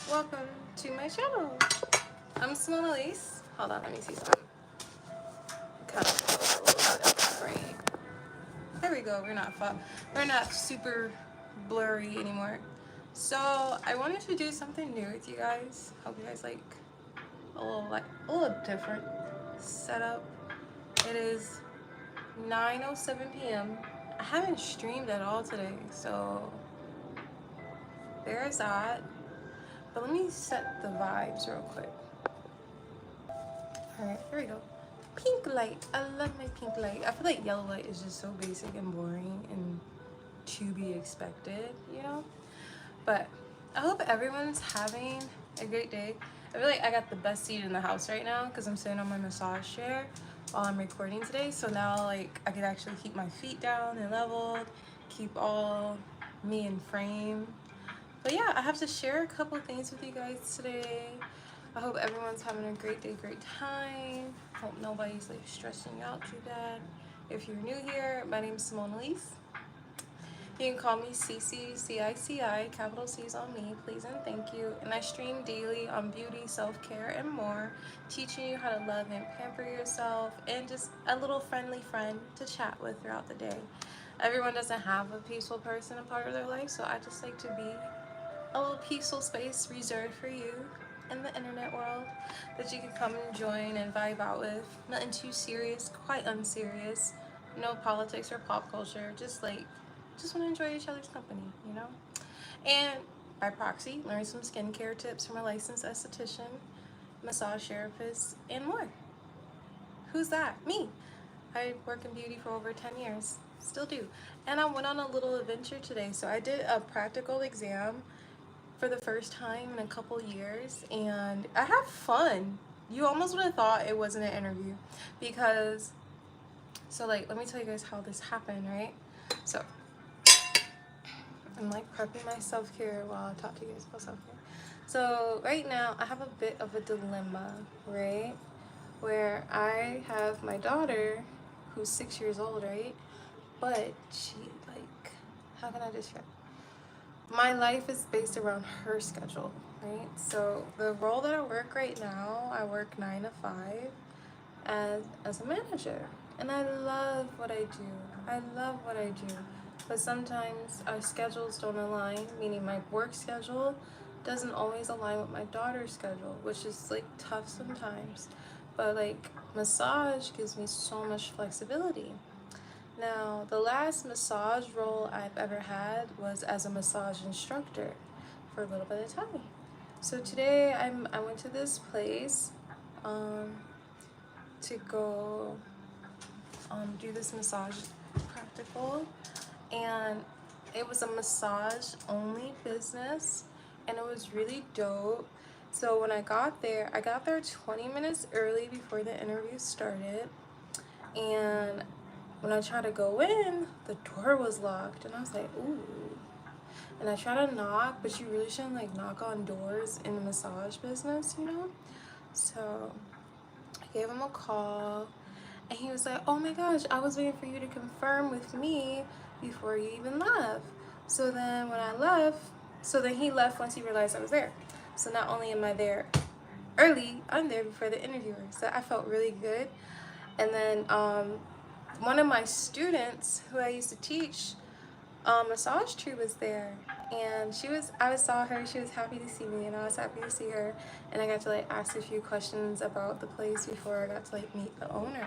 Welcome to my channel. I'm Cimonealise. Hold on, let me see something. Kind of a little bit of frame. There we go. We're not super blurry anymore. So I wanted to do something new with you guys. Hope you guys like a little different setup. It is 9:07 p.m. I haven't streamed at all today, so there's that. But let me set the vibes real quick. Alright, here we go. Pink light. I love my pink light. I feel like yellow light is just so basic and boring and to be expected, you know? But I hope everyone's having a great day. I feel like I got the best seat in the house right now because I'm sitting on my massage chair while I'm recording today. So now like I can actually keep my feet down and leveled, keep all me in frame. But yeah, I have to share a couple things with you guys today. I hope everyone's having a great day, great time. Hope nobody's like stressing you out too bad. If you're new here, my name is Cimonealise. You can call me CC, C-I-C-I, capital C's on me, please and thank you. And I stream daily on beauty, self-care, and more, teaching you how to love and pamper yourself, and just a little friendly friend to chat with throughout the day. Everyone doesn't have a peaceful person a part of their life, so I just like to be a little peaceful space reserved for you in the internet world that you can come and join and vibe out with. Nothing too serious, quite unserious. No politics or pop culture. Just want to enjoy each other's company, you know? And by proxy, learn some skincare tips from a licensed esthetician, massage therapist, and more. Who's that? Me. I work in beauty for over 10 years. Still do. And I went on a little adventure today. So I did a practical exam for the first time in a couple years, and I have fun. You almost would have thought it wasn't an interview because, so like, let me tell you guys how this happened, right? So I'm like prepping my self-care while I talk to you guys about self-care. So right now I have a bit of a dilemma, right? Where I have my daughter who's 6 years old, right? But she like, how can I describe? My life is based around her schedule, right? So the role that I work right now, I work 9 to 5 as a manager. And I love what I do. I love what I do. But sometimes our schedules don't align, meaning my work schedule doesn't always align with my daughter's schedule, which is like tough sometimes. But like massage gives me so much flexibility. Now, the last massage role I've ever had was as a massage instructor for a little bit of time. So today I went to this place to go do this massage practical, and it was a massage only business, and it was really dope. So when I got there 20 minutes early before the interview started, and when I tried to go in, the door was locked, and I was like, ooh. And I tried to knock, but you really shouldn't like knock on doors in the massage business, you know? So I gave him a call, and he was like, oh my gosh, I was waiting for you to confirm with me before you even left. So then when I left, so then he left once he realized I was there. So not only am I there early, I'm there before the interviewer. So I felt really good. And then one of my students who I used to teach massage tree was there, and I saw her, she was happy to see me, and I was happy to see her, and I got to like ask a few questions about the place before I got to like meet the owner.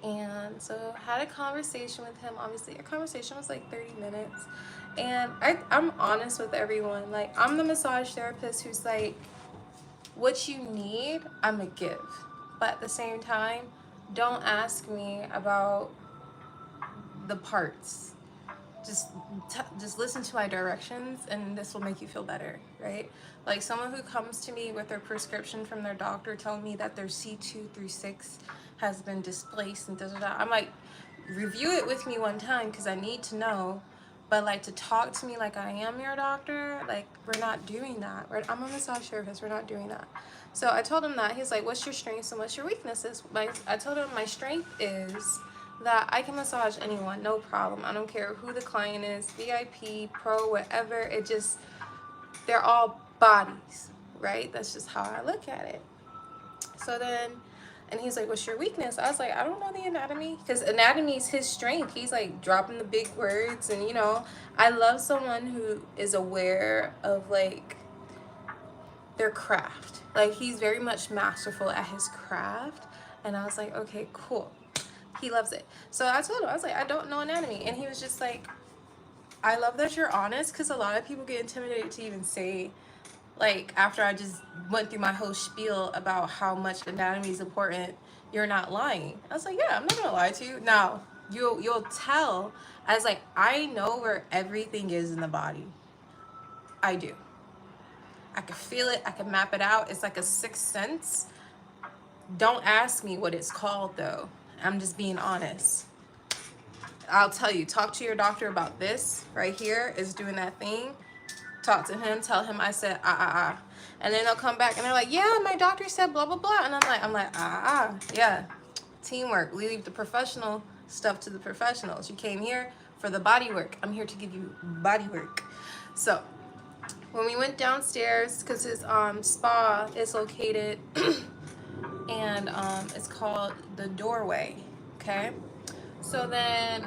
And so I had a conversation with him. Obviously, a conversation was like 30 minutes, and I'm honest with everyone. Like, I'm the massage therapist who's like, what you need, I'm gonna give, but at the same time, don't ask me about the parts. Just listen to my directions, and this will make you feel better, right? Like someone who comes to me with their prescription from their doctor telling me that their C2 through 6 has been displaced and da-da-da. I'm like, review it with me one time because I need to know. But like, to talk to me like I am your doctor, like, we're not doing that. I'm a massage therapist, we're not doing that. So I told him that. He's like, what's your strengths and what's your weaknesses? I told him my strength is that I can massage anyone, no problem. I don't care who the client is, VIP, pro, whatever. They're all bodies. right? That's just how I look at it. So then, and he's like, what's your weakness? I was like, I don't know the anatomy, because anatomy is his strength. He's like dropping the big words, and you know, I love someone who is aware of like their craft. Like, he's very much masterful at his craft. And I was like, okay, cool. He loves it. So I told him, I was like, I don't know anatomy. And he was just like, I love that you're honest, because a lot of people get intimidated to even say, like, after I just went through my whole spiel about how much anatomy is important, you're not lying. I was like, yeah, I'm not gonna lie to you. Now, you'll tell. I was like, I know where everything is in the body. I do. I can feel it. I can map it out. It's like a sixth sense. Don't ask me what it's called, though. I'm just being honest. I'll tell you, talk to your doctor about this right here is doing that thing. Talk to him, tell him I said, And then they'll come back and they're like, yeah, my doctor said blah, blah, blah. And I'm like, yeah. Teamwork. We leave the professional stuff to the professionals. You came here for the body work. I'm here to give you body work. So when we went downstairs, because his spa is located and it's called the Doorway, okay? So then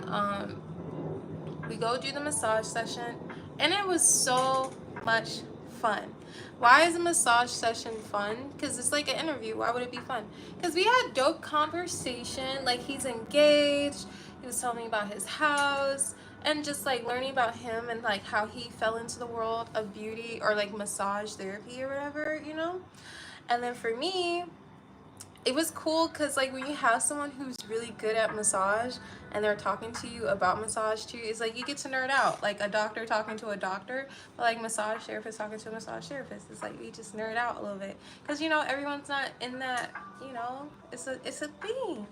we go do the massage session, and it was so much fun. Why is a massage session fun? Because it's like an interview. Why would it be fun? Because we had dope conversation. Like, he's engaged. He was telling me about his house and just like learning about him and like how he fell into the world of beauty or like massage therapy or whatever, you know? And then for me, it was cool because like when you have someone who's really good at massage and they're talking to you about massage too, it's like you get to nerd out, like a doctor talking to a doctor, but like massage therapist talking to a massage therapist. It's like we just nerd out a little bit because, you know, everyone's not in that, you know, it's a thing.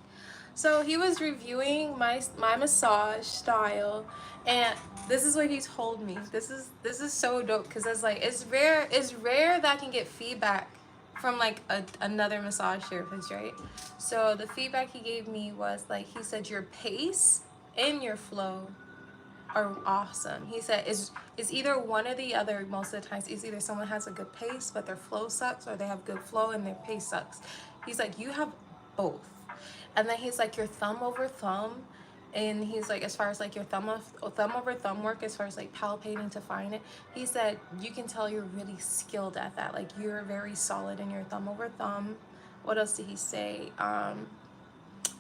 So he was reviewing my massage style, and this is what he told me. This is so dope because it's like it's rare that I can get feedback from like another massage therapist, right? So the feedback he gave me was like, he said your pace and your flow are awesome. He said it's either one or the other. Most of the times it's either someone has a good pace but their flow sucks, or they have good flow and their pace sucks. He's like, you have both. And then he's like, your thumb over thumb, and he's like, as far as like your thumb over thumb work, as far as like palpating to find it, he said you can tell you're really skilled at that. Like, you're very solid in your thumb over thumb. What else did he say?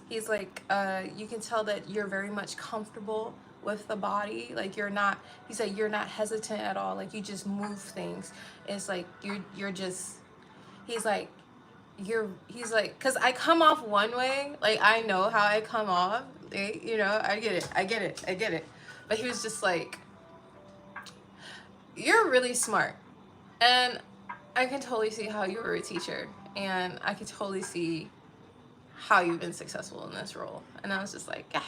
He's like, you can tell that you're very much comfortable with the body. Like, you're not, he said, you're not hesitant at all. Like, you just move things. It's like you're just, he's like, because I come off one way, like I know how I come off, you know, I get it. But he was just like, you're really smart, and I can totally see how you were a teacher, and I can totally see how you've been successful in this role. And I was just like, yeah.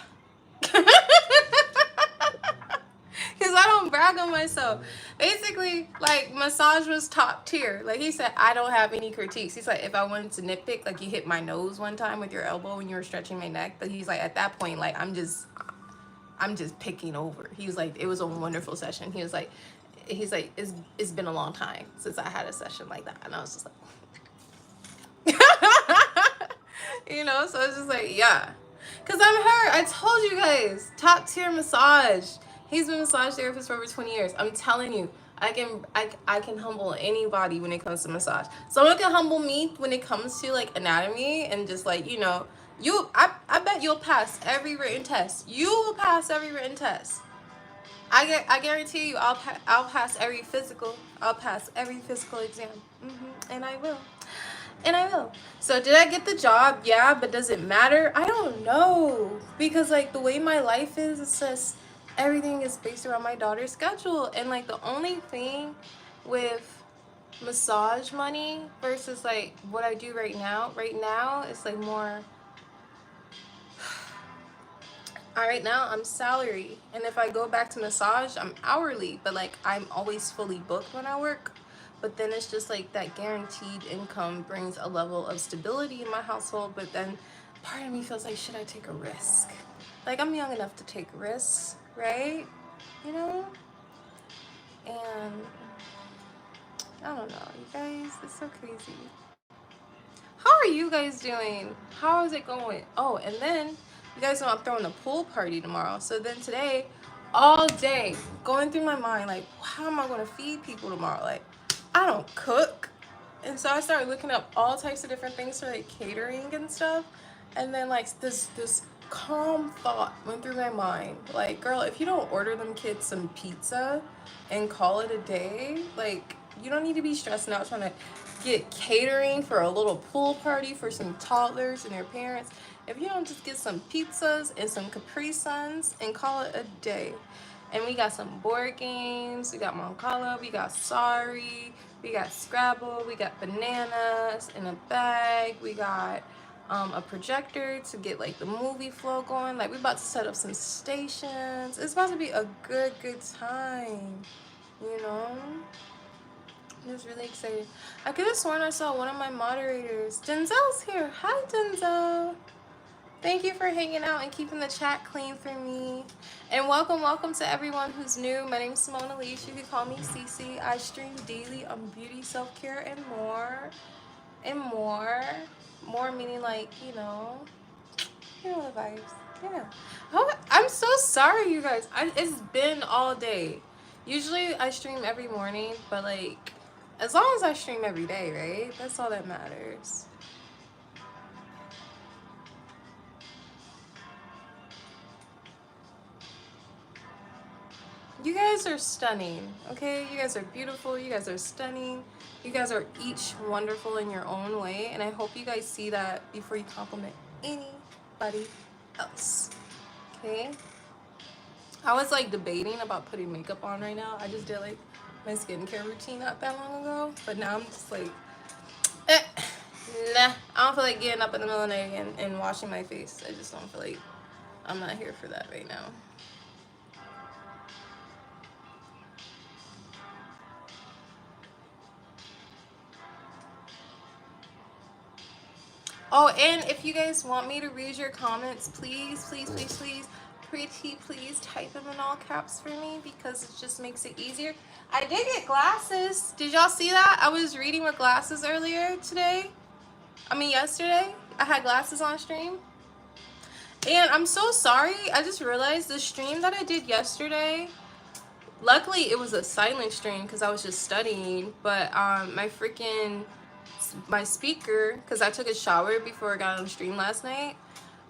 Because I don't brag on myself. Basically, like, massage was top tier. Like, he said, I don't have any critiques. He's like, if I wanted to nitpick, like, you hit my nose one time with your elbow when you were stretching my neck. But he's like, at that point, like, I'm just picking over. He was like, it was a wonderful session. He's like, it's been a long time since I had a session like that. And I was just like, you know, so it's just like, yeah. Because I'm her. I told you guys, top tier massage. He's been a massage therapist for over 20 years. I'm telling you, I can humble anybody when it comes to massage. Someone can humble me when it comes to like anatomy and just like, you know, I bet you'll pass every written test. You will pass every written test. I guarantee you, I'll pass every physical. I'll pass every physical exam. And I will. So did I get the job? Yeah, but does it matter? I don't know, because like the way my life is, it's just everything is based around my daughter's schedule. And like the only thing with massage money versus like what I do right now it's like more, right now I'm salary, and if I go back to massage, I'm hourly, but like I'm always fully booked when I work. But then it's just like that guaranteed income brings a level of stability in my household. But then part of me feels like, should I take a risk? Like, I'm young enough to take risks, right? You know? And I don't know, you guys, it's so crazy. How are you guys doing? How is it going? Oh, and then you guys know I'm throwing a pool party tomorrow. So then today, all day, going through my mind, like, how am I going to feed people tomorrow? Like, I don't cook. And so I started looking up all types of different things for like catering and stuff. And then like this calm thought went through my mind. Like, girl, if you don't order them kids some pizza and call it a day, like, you don't need to be stressing out trying to get catering for a little pool party for some toddlers and their parents. If you don't just get some pizzas and some Capri Suns and call it a day. And we got some board games, we got Moncala, we got Sorry, we got Scrabble, we got bananas in a bag, we got a projector to get like the movie flow going. Like, we about to set up some stations. It's about to be a good time, you know? It was really exciting. I could have sworn I saw one of my moderators. Denzel's here. Hi, Denzel. Thank you for hanging out and keeping the chat clean for me. And welcome to everyone who's new. My name is Cimonealise. You can call me Cece. I stream daily on beauty, self-care, and more. And more. More meaning like, you know the vibes. Yeah. Oh, I'm so sorry, you guys. It's been all day. Usually I stream every morning, but like, as long as I stream every day, right? That's all that matters. You guys are stunning, okay? You guys are beautiful. You guys are stunning. You guys are each wonderful in your own way. And I hope you guys see that before you compliment anybody else, okay? I was like debating about putting makeup on right now. I just did like my skincare routine not that long ago. But now I'm just like, nah. I don't feel like getting up in the middle of the night and washing my face. I just don't feel like, I'm not here for that right now. Oh, and if you guys want me to read your comments, please pretty please type them in all caps for me, because it just makes it easier. I did get glasses. Did y'all see that? I was reading with glasses earlier today. Yesterday. I had glasses on stream. And I'm so sorry. I just realized the stream that I did yesterday, luckily it was a silent stream because I was just studying, but my speaker, because I took a shower before I got on stream last night,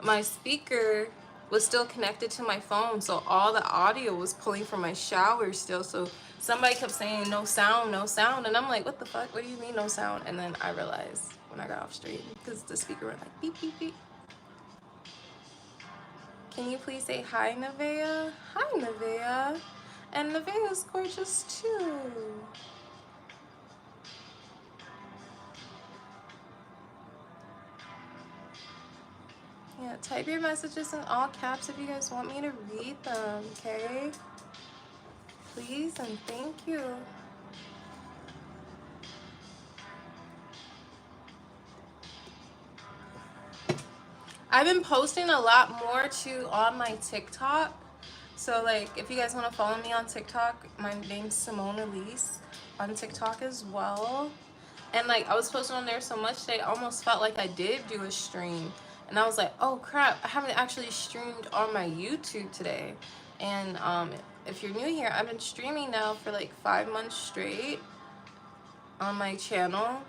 my speaker was still connected to my phone, so all the audio was pulling from my shower still. So somebody kept saying no sound, and I'm like, what the fuck, what do you mean no sound? And then I realized when I got off stream, because the speaker went like beep beep beep. Can you please say hi, Nevaeh? Hi, Nevaeh. And Nevaeh is gorgeous too. Yeah, type your messages in all caps if you guys want me to read them, okay? Please and thank you. I've been posting a lot more too on my TikTok. So like, if you guys want to follow me on TikTok, my name's Cimonealise on TikTok as well. And like, I was posting on there so much today, I almost felt like I did do a stream. And I was like, oh crap, I haven't actually streamed on my YouTube today. And if you're new here, I've been streaming now for like 5 months straight on my channel.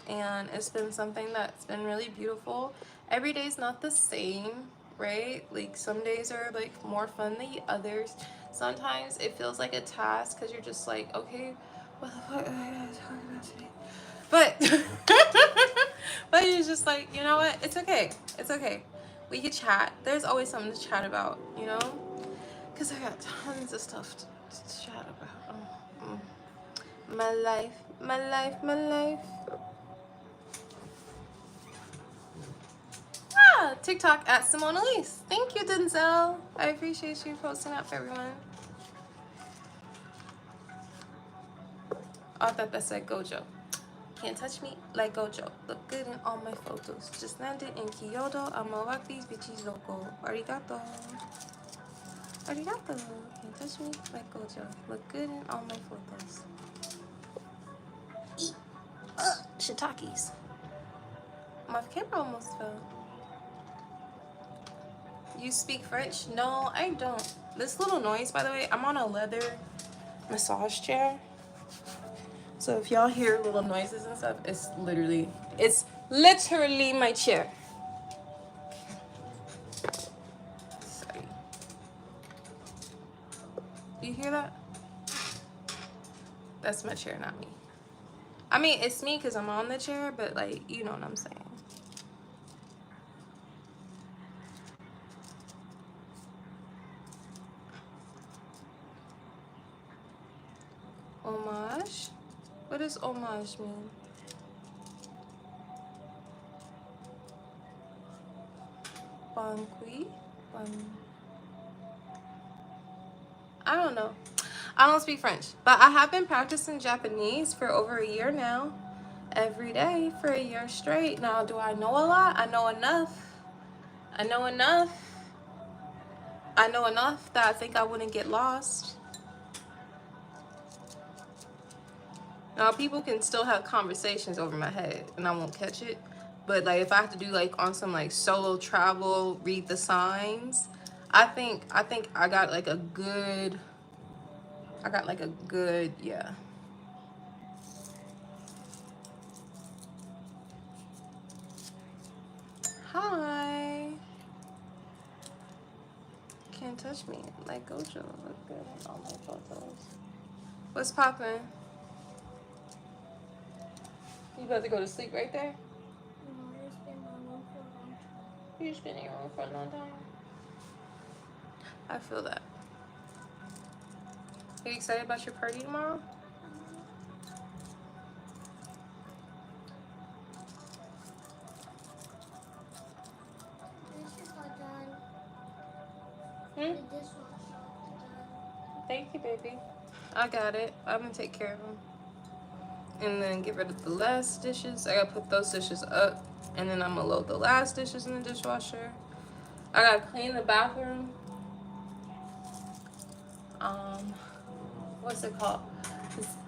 And it's been something that's been really beautiful. Every day's not the same, right? Like, some days are like more fun than others. Sometimes it feels like a task because you're just like, okay, what the fuck am I gonna talk about today? But you're just like, you know what? It's okay. It's okay. We can chat. There's always something to chat about, you know? Because I got tons of stuff to chat about. My life, my life, my life. Ah, TikTok at Cimonealise. Thank you, Denzel. I appreciate you posting up for everyone. I thought that said Gojo. Can't touch me like Gojo. Look good in all my photos. Just landed in Kyoto. I'ma rock these bitches loco. Arigato. Arigato. Can't touch me like Gojo. Look good in all my photos. Takis. My camera almost fell. You speak French? No, I don't. This little noise, by the way, I'm on a leather massage chair. So if y'all hear little noises and stuff, it's literally my chair. Sorry. Do you hear that? That's my chair, not me. I mean, it's me because I'm on the chair, but like, you know what I'm saying. Homage? What does homage mean? Banqui? I don't know. I don't speak French, but I have been practicing Japanese for over a year now. Every day for a year straight. Now, do I know a lot? I know enough. I know enough. I know enough that I think I wouldn't get lost. Now, people can still have conversations over my head and I won't catch it. But like if I have to do like on some like solo travel, read the signs, I think I got like a good yeah. Hi. Can't touch me. Like Gojo look good on all my photos. What's poppin'? You about to go to sleep right there? You just been in your room for a long time. I feel that. Are you excited about your party tomorrow? Thank you, baby. I got it. I'm gonna take care of them. And then get rid of the last dishes. I gotta put those dishes up. And then I'm gonna load the last dishes in the dishwasher. I gotta clean the bathroom. What's it called?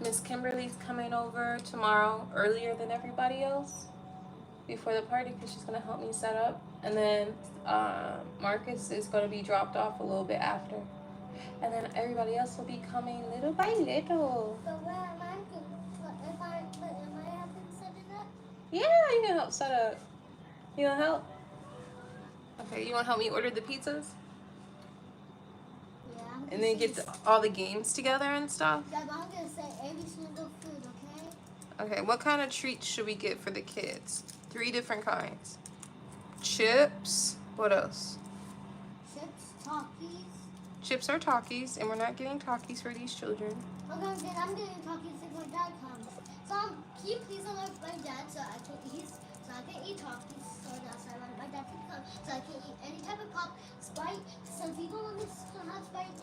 Miss Kimberly's coming over tomorrow earlier than everybody else before the party because she's gonna help me set up. And then Marcus is gonna be dropped off a little bit after. And then everybody else will be coming little by little. But where am I? Am I helping set it up? Yeah, you can help set up. You wanna help? Okay, you wanna help me order the pizzas? Yeah. And then get all the games together and stuff? Yeah, but I'm gonna say every single food, okay? Okay, what kind of treats should we get for the kids? 3 different kinds. Chips. What else? Chips, Takis. Chips or Takis, and we're not getting Takis for these children. Okay, then I'm getting Takis if my dad comes. So can you please alert my dad so I can eat Takis so that's why my dad can come so I can eat any type of pop, Sprite. Some people want me to have Sprite.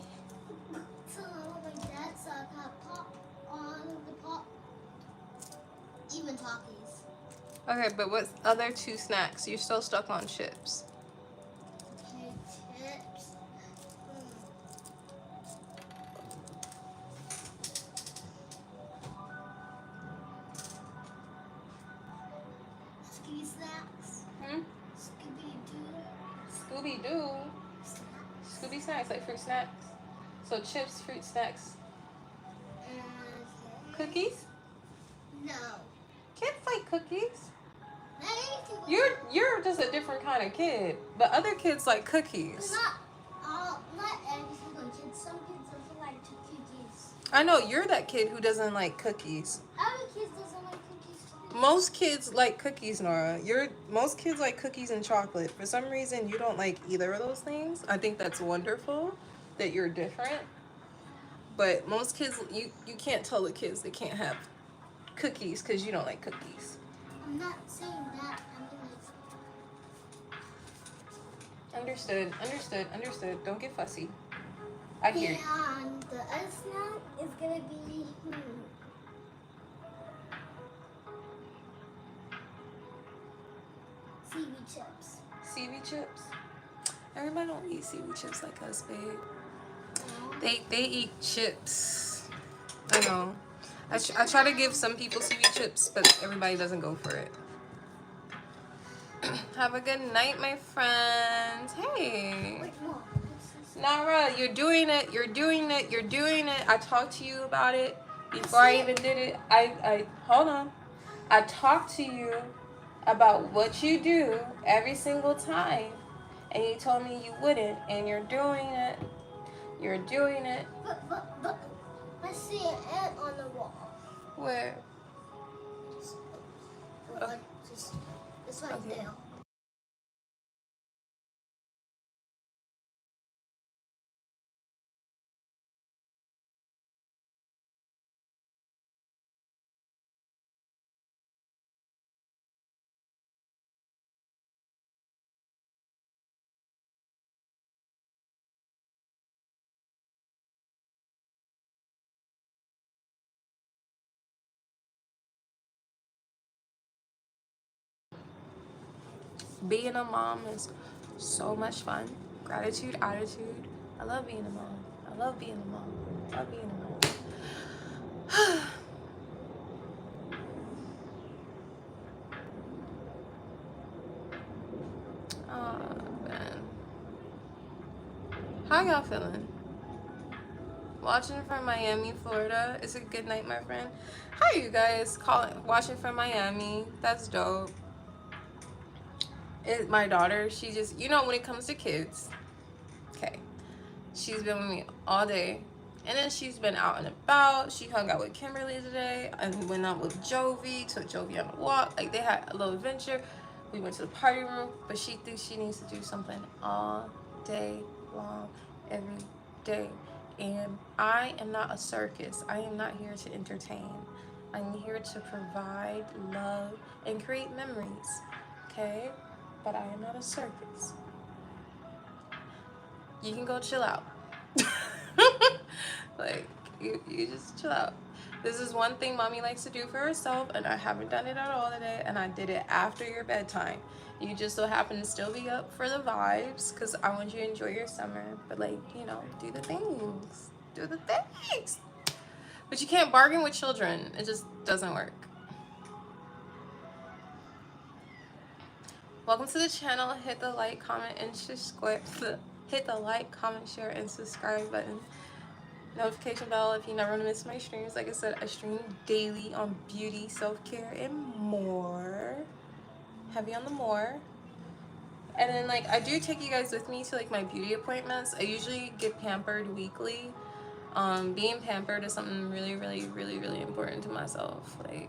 So I want my dad so I can have pop on the pop. Even Takis. Okay, but what other 2 snacks? You're still stuck on chips. Okay, chips. Scooby snacks. Scooby-Doo. Scooby snacks, like fruit snacks. So chips, fruit snacks. Cookies? No. Kids like cookies. Not You're just a different kind of kid. But other kids like cookies. Not every single kid. Some kids also like cookies. I know you're that kid who doesn't like cookies. Other kids doesn't like cookies too. Most kids like cookies, Nora. Most kids like cookies and chocolate. For some reason, you don't like either of those things. I think that's wonderful that you're different. But most kids, you can't tell the kids they can't have cookies because you don't like cookies. I'm not saying that. Understood. Don't get fussy. I hear you. And the other snack is gonna be seaweed chips. Seaweed chips? Everybody don't eat seaweed chips like us, babe. No. They eat chips. I know. I try to give some people seaweed chips, but everybody doesn't go for it. Have a good night, my friends. Hey. Wait, Mom. Nara, you're doing it. You're doing it. You're doing it. I talked to you about it before I even did it. I hold on. I talked to you about what you do every single time, and you told me you wouldn't, and you're doing it. You're doing it. But I see an ant on the wall. Where? Like, just, it's right Okay. there. Being a mom is so much fun. Gratitude, attitude. I love being a mom. I love being a mom. I love being a mom. Oh, man. How y'all feeling? Watching from Miami, Florida. It's a good night, my friend. How are you guys watching from Miami? That's dope. My daughter, she just, when it comes to kids, okay, she's been with me all day. And then she's been out and about. She hung out with Kimberly today and went out with Jovi, took Jovi on a walk. Like, they had a little adventure. We went to the party room, but she thinks she needs to do something all day long, every day. And I am not a circus. I am not here to entertain. I'm here to provide love and create memories, okay? But I am not a circus. You can go chill out. Like, you just chill out. This is one thing mommy likes to do for herself, and I haven't done it at all today, and I did it after your bedtime. You just so happen to still be up for the vibes, because I want you to enjoy your summer, but, like, do the things. Do the things. But you can't bargain with children. It just doesn't work. Welcome to the channel. Hit the like, comment, and subscribe. Hit the like, comment, share, and subscribe button. Notification bell if you never want to miss my streams. Like I said, I stream daily on beauty, self-care, and more. Heavy on the more. And then, like, I do take you guys with me to, like, my beauty appointments. I usually get pampered weekly. Being pampered is something really, really, really, really important to myself. Like,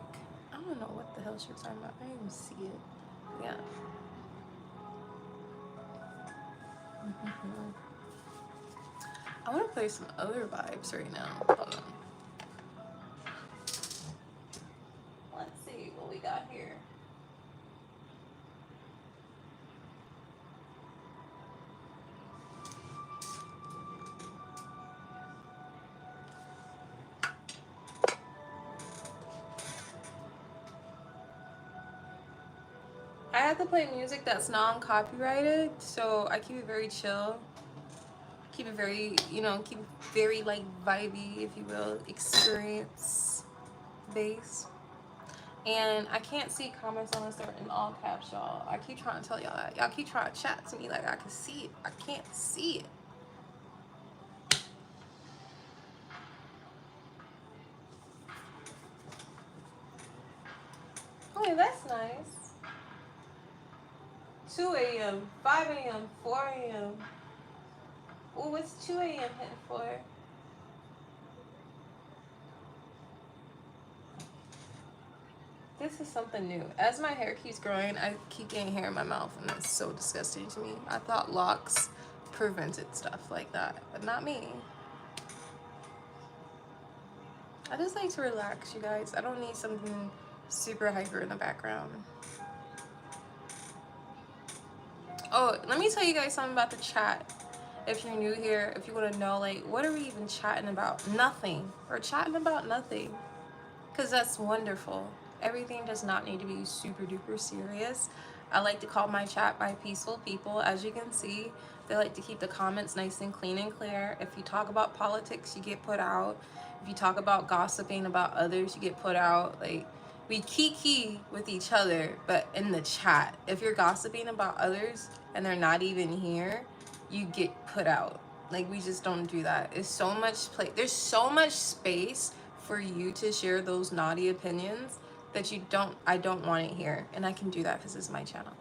I don't know what the hell she's talking about. I didn't even see it. Yeah. I want to play some other vibes right now. Hold on. Let's see what we got here. I have to play music that's non-copyrighted, so I keep it very chill. Keep it very, keep it very, like, vibey, if you will, experience based. And I can't see comments unless they're in all caps, y'all. I keep trying to tell y'all that. Y'all keep trying to chat to me like I can see it. I can't see it. Oh, that's nice. 2 a.m., 5 a.m., 4 a.m. Oh, what's 2 a.m. hitting for? This is something new. As my hair keeps growing, I keep getting hair in my mouth, and that's so disgusting to me. I thought locks prevented stuff like that, but not me. I just like to relax, you guys. I don't need something super hyper in the background. Oh, let me tell you guys something about the chat. If you're new here, if you want to know, like, what are we even chatting about? Nothing. We're chatting about nothing. Because that's wonderful. Everything does not need to be super duper serious. I like to call my chat by peaceful people. As you can see, they like to keep the comments nice and clean and clear. If you talk about politics, you get put out. If you talk about gossiping about others, you get put out. Like, we kiki with each other, but in the chat, if you're gossiping about others and they're not even here, you get put out. Like, we just don't do that. It's so much there's so much space for you to share those naughty opinions that I don't want it here, and I can do that because it's my channel.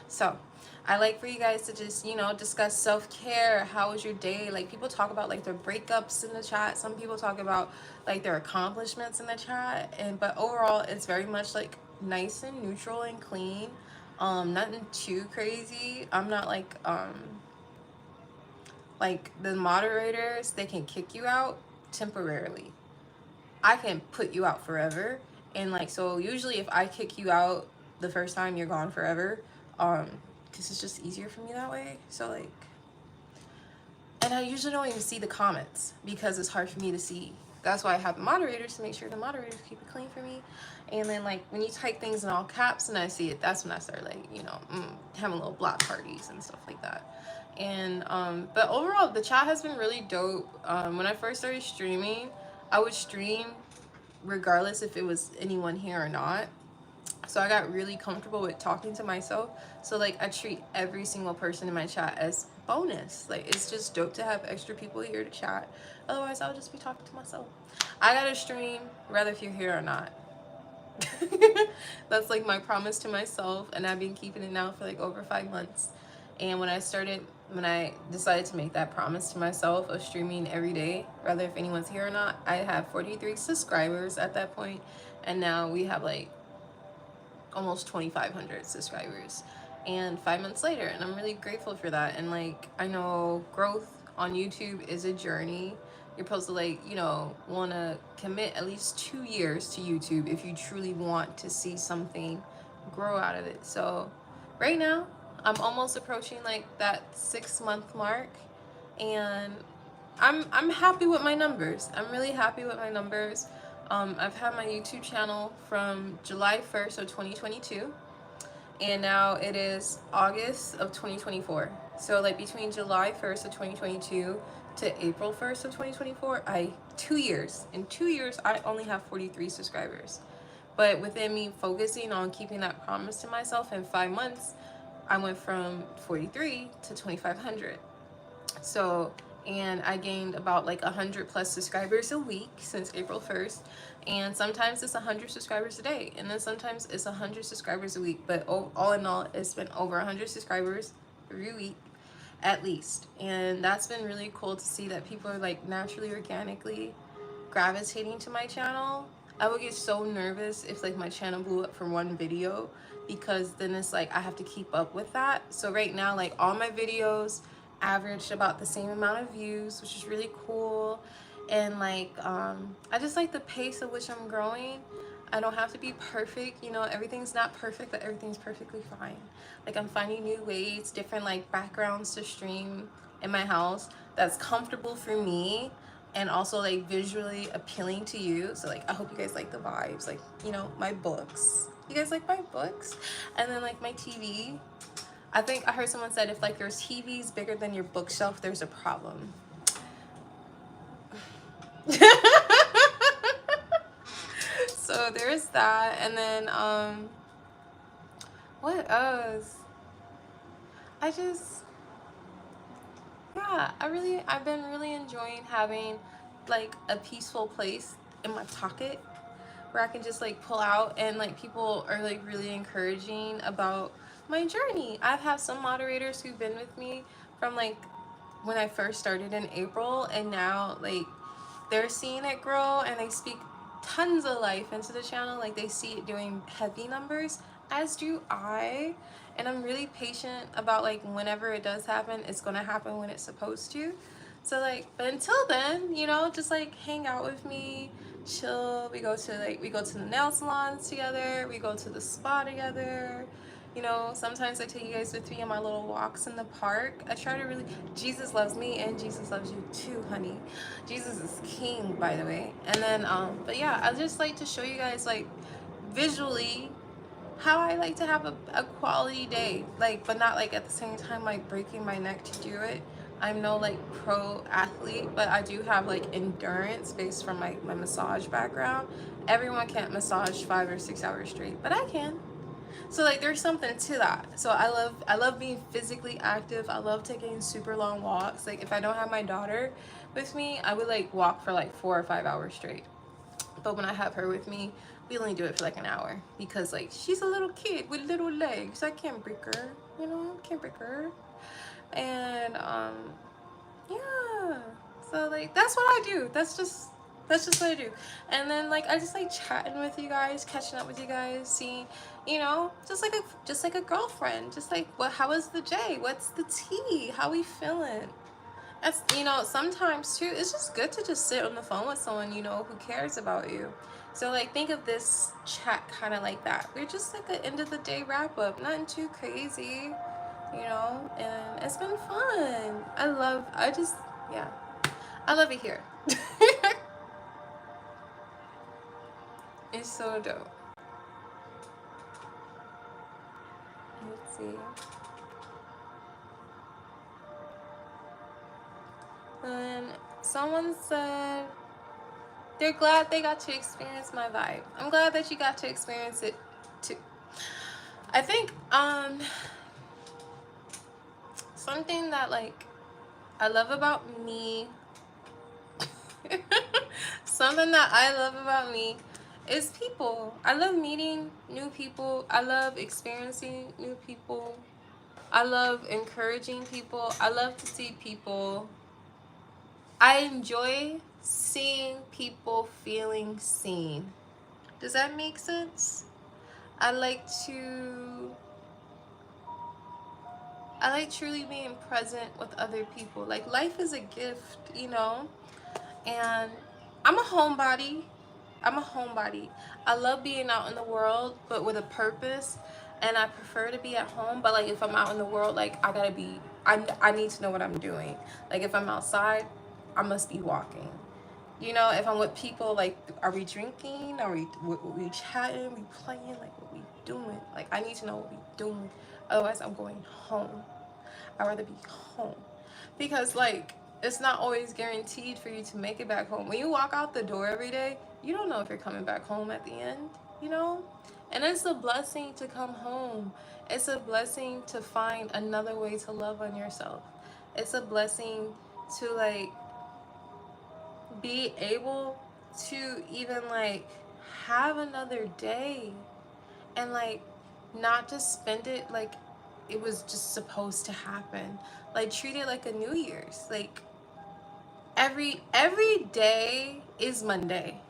So I like for you guys to just, you know, discuss self-care. How was your day? Like, people talk about like their breakups in the chat. Some people talk about like their accomplishments in the chat. But overall, it's very much like nice and neutral and clean. Nothing too crazy. I'm not like the moderators, they can kick you out temporarily. I can put you out forever. And like, so usually if I kick you out the first time, you're gone forever. Because it's just easier for me that way. So like, and I usually don't even see the comments because it's hard for me to see. That's why I have the moderators, to make sure the moderators keep it clean for me. And then like when you type things in all caps and I see it, that's when I start like, you know, having little block parties and stuff like that. And but overall, the chat has been really dope. When I first started streaming, I would stream regardless if it was anyone here or not. So I got really comfortable with talking to myself. So like, I treat every single person in my chat as bonus. Like, it's just dope to have extra people here to chat. Otherwise, I'll just be talking to myself. I gotta stream whether if you're here or not. That's like my promise to myself, and I've been keeping it now for like over 5 months. And when I decided to make that promise to myself of streaming every day, whether if anyone's here or not, I have 43 subscribers at that point, and now we have like almost 2,500 subscribers, and 5 months later, and I'm really grateful for that. And like, I know growth on YouTube is a journey. You're supposed to like, you know, want to commit at least 2 years to YouTube if you truly want to see something grow out of it. So right now I'm almost approaching like that 6-month mark, and I'm happy with my numbers. I'm really happy with my numbers. I've had my YouTube channel from July 1st of 2022, and now it is August of 2024. So like between July 1st of 2022 to April 1st of 2024, 2 years. In 2 years, I only have 43 subscribers. But within me focusing on keeping that promise to myself, in 5 months, I went from 43 to 2,500. So, and I gained about like 100 plus subscribers a week since April 1st. And sometimes it's 100 subscribers a day, and then sometimes it's 100 subscribers a week. But all in all, it's been over 100 subscribers every week at least. And that's been really cool to see that people are like naturally, organically gravitating to my channel. I would get so nervous if like my channel blew up from one video, because then it's like I have to keep up with that. So right now, like, all my videos averaged about the same amount of views, which is really cool. And like, I just like the pace at which I'm growing. I don't have to be perfect, you know, everything's not perfect, but everything's perfectly fine. Like, I'm finding new ways, different like backgrounds to stream in my house that's comfortable for me and also like visually appealing to you. So like, I hope you guys like the vibes, like, you know, my books. You guys like my books? And then like my TV. I think I heard someone said if like there's TVs bigger than your bookshelf, there's a problem. So there's that. And then what else? Yeah, I've been really enjoying having like a peaceful place in my pocket where I can just like pull out, and like people are like really encouraging about my journey. I've had some moderators who've been with me from like when I first started in April, and now like they're seeing it grow, and they speak tons of life into the channel. Like, they see it doing heavy numbers, as do I. And I'm really patient about like whenever it does happen, it's gonna happen when it's supposed to. So like, but until then, you know, just like hang out with me, chill. We go to the nail salons together, we go to the spa together. You know, sometimes I take you guys with me on my little walks in the park. I try to really, Jesus loves me and Jesus loves you too, honey. Jesus is king, by the way. And then, but yeah, I just like to show you guys like visually how I like to have a quality day. Like, but not like at the same time like breaking my neck to do it. I'm no like pro athlete, but I do have like endurance based from my massage background. Everyone can't massage 5 or 6 hours straight, but I can. So like there's something to that. So I love being physically active. I love taking super long walks. Like if I don't have my daughter with me, I would like walk for like 4 or 5 hours straight. But when I have her with me, we only do it for like an hour because like she's a little kid with little legs. I can't break her, you know, can't break her. And yeah. So like that's what I do. That's just what I do. And then like I just like chatting with you guys, catching up with you guys, seeing, you know, just like a girlfriend. Just like what how was the day? What's the tea? How we feeling? That's, you know, sometimes too, it's just good to just sit on the phone with someone, you know, who cares about you. So like think of this chat kind of like that. We're just like an end of the day wrap up, nothing too crazy, you know, and it's been fun. Yeah, I love it here. It's so dope. Let's see. And someone said they're glad they got to experience my vibe. I'm glad that you got to experience it too. I think something that like I love about me something that I love about me is people. I love meeting new people. I love experiencing new people. I love encouraging people. I love to see people. I enjoy seeing people feeling seen. Does that make sense? I like to I like truly being present with other people. Like life is a gift, you know? And I'm a homebody. I'm a homebody. I love being out in the world, but with a purpose. And I prefer to be at home. But like if I'm out in the world, like I need to know what I'm doing. Like if I'm outside, I must be walking. You know, if I'm with people, like are we drinking? Are we chatting? We playing? Like what we doing? Like I need to know what we doing. Otherwise, I'm going home. I'd rather be home because like it's not always guaranteed for you to make it back home. When you walk out the door every day, you don't know if you're coming back home at the end, you know? And it's a blessing to come home. It's a blessing to find another way to love on yourself. It's a blessing to like be able to even like have another day and like not just spend it like it was just supposed to happen. Like treat it like a New Year's. Like every day is Monday.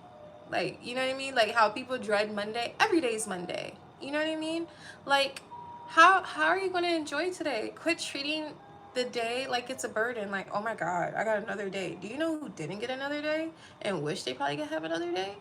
Like, you know what I mean? Like how people dread Monday, every day is Monday. You know what I mean? Like how are you going to enjoy today? Quit treating the day like it's a burden. Like, oh my god, I got another day. Do you know who didn't get another day and wish they probably could have another day?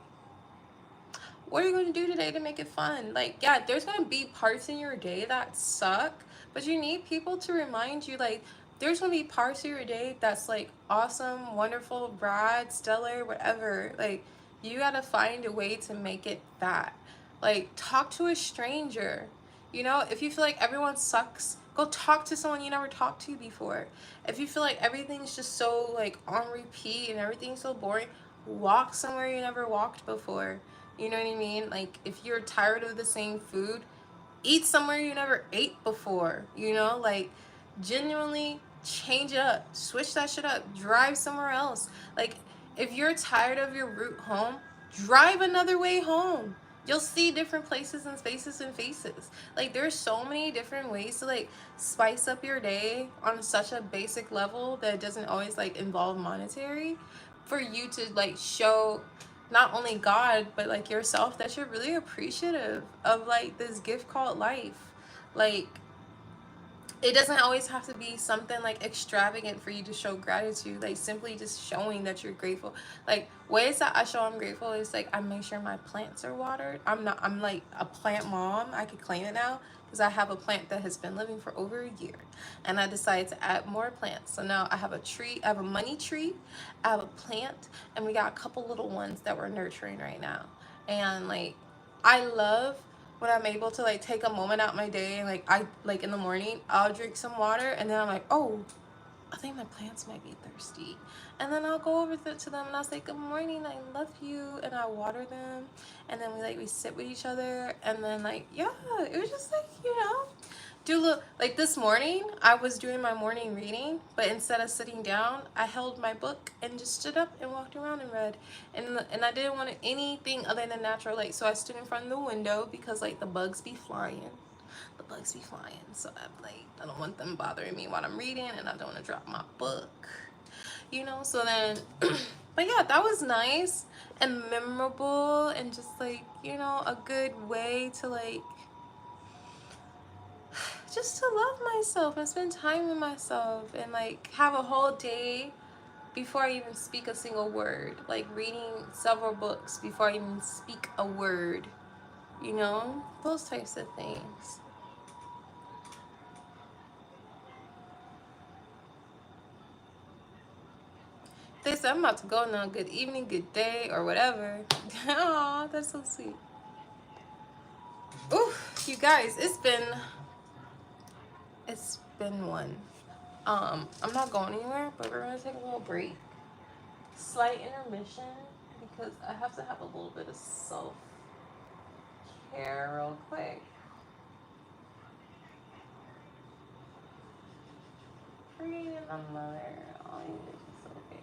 What are you going to do today to make it fun? Like, yeah, there's going to be parts in your day that suck, but you need people to remind you, like, there's going to be parts of your day that's, like, awesome, wonderful, broad, stellar, whatever. Like, you got to find a way to make it that. Like, talk to a stranger. You know, if you feel like everyone sucks, go talk to someone you never talked to before. If you feel like everything's just so, like, on repeat and everything's so boring, walk somewhere you never walked before. You know what I mean? Like, if you're tired of the same food, eat somewhere you never ate before. You know, like, genuinely change it up, switch that shit up, drive somewhere else. Like, if you're tired of your route home, drive another way home. You'll see different places and spaces and faces. Like, there's so many different ways to like spice up your day on such a basic level that it doesn't always like involve monetary for you to like show not only God but like yourself that you're really appreciative of like this gift called life. Like, it doesn't always have to be something like extravagant for you to show gratitude. Like simply just showing that you're grateful. Like ways that I show I'm grateful is like I make sure my plants are watered. I'm like a plant mom. I could claim it now because I have a plant that has been living for over a year, and I decided to add more plants. So now I have a tree. I have a money tree. I have a plant, and we got a couple little ones that we're nurturing right now. And like I love when I'm able to like take a moment out my day and like I like in the morning I'll drink some water and then I'm like, oh, I think my plants might be thirsty. And then I'll go over to them and I'll say, good morning, I love you. And I water them. And then we sit with each other. And then like, yeah, it was just like, do look like this morning I was doing my morning reading, but instead of sitting down, I held my book and just stood up and walked around and read. And I didn't want anything other than natural light. So I stood in front of the window because like the bugs be flying. So I'm like, I don't want them bothering me while I'm reading, and I don't want to drop my book, so then but yeah, that was nice and memorable, and just like, a good way to like just to love myself and spend time with myself, and like have a whole day before I even speak a single word, like reading several books before I even speak a word, those types of things. They said I'm about to go now. Good evening, good day, or whatever. Oh, that's so sweet. Ooh, you guys, it's been one. I'm not going anywhere, but we're gonna take a little break. Slight intermission because I have to have a little bit of self care real quick. Creating a mother. Oh, it's okay.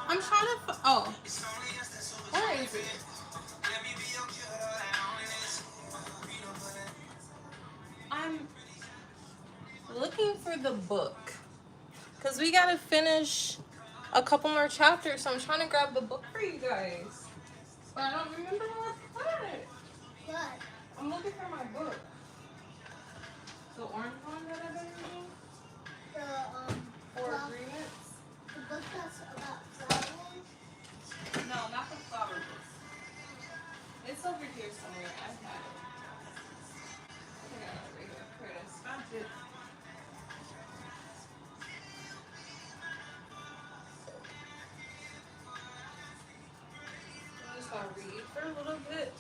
I'm trying to. Oh, where is it? I'm looking for the book because we gotta finish a couple more chapters. So I'm trying to grab the book for you guys, but I don't remember where I put it. What? I'm looking for my book. The orange one that I've been reading. The Four well, Agreements. the book that's about flowers. No, not the flower book. It's over here somewhere. I had it. I think I got it right here. Here it is. Found it. I'm just gonna read for a little bit.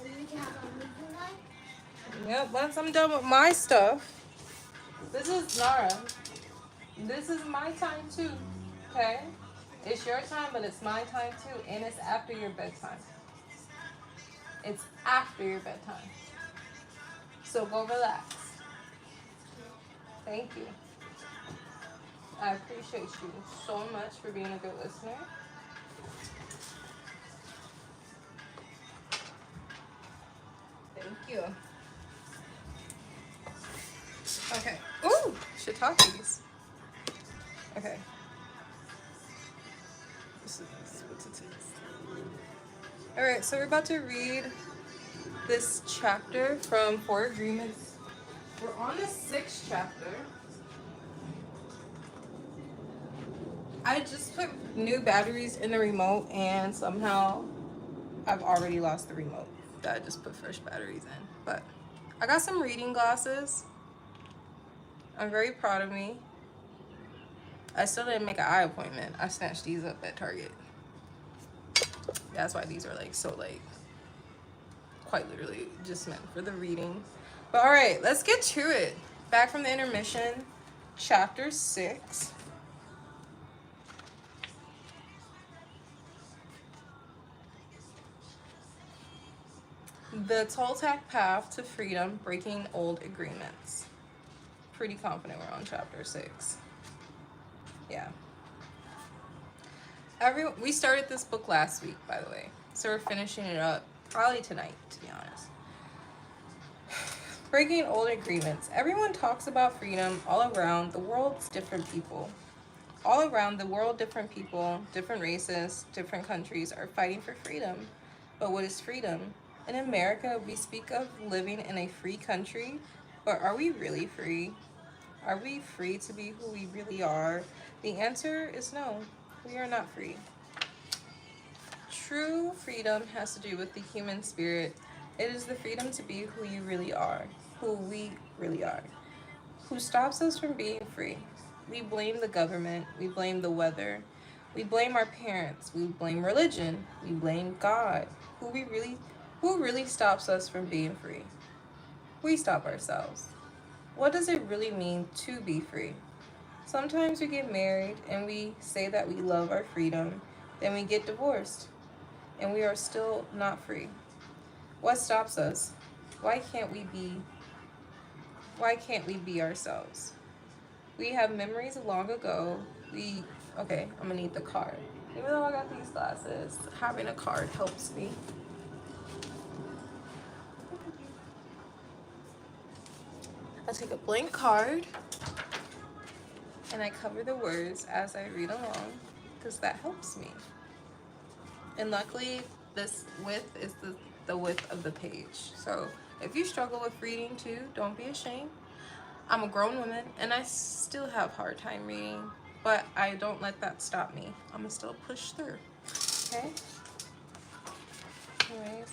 Maybe we can have a movie night. Yep, once I'm done with my stuff. This is Nara. This is my time too. Okay? It's your time, but it's my time too. And it's after your bedtime. It's after your bedtime. So go relax. Thank you. I appreciate you so much for being a good listener. Thank you. Okay. Ooh, shiitakes. Okay. This is what it is. All right, so we're about to read this chapter from Four Agreements. We're on the 6th chapter. I just put new batteries in the remote and somehow I've already lost the remote that I just put fresh batteries in. But I got some reading glasses. I'm very proud of me. I still didn't make an eye appointment. I snatched these up at Target. That's why these are like so like quite literally just meant for the reading. But all right, let's get to it. Back from the intermission, chapter 6. The Toltec Path to Freedom, Breaking Old Agreements. Pretty confident we're on chapter 6. Yeah. We started this book last week, by the way. So we're finishing it up probably tonight, to be honest. Breaking old agreements. Everyone talks about freedom all around the world's different people. All around the world, different people, different races, different countries are fighting for freedom. But what is freedom? In America, we speak of living in a free country, but are we really free? Are we free to be who we really are? The answer is no, we are not free. True freedom has to do with the human spirit. It is the freedom to be who you really are, who we really are. Who stops us from being free? We blame the government, we blame the weather, we blame our parents, we blame religion, we blame God. Who really stops us from being free? We stop ourselves. What does it really mean to be free? Sometimes we get married and we say that we love our freedom, then we get divorced and we are still not free. What stops us? Why can't we be ourselves? We have memories of long ago. Okay, I'm gonna need the card. Even though I got these glasses, having a card helps me. I take a blank card and I cover the words as I read along because that helps me. And luckily, this width is the width of the page. So if you struggle with reading too, don't be ashamed. I'm a grown woman and I still have a hard time reading, but I don't let that stop me. I'm gonna still push through, okay? Anyways,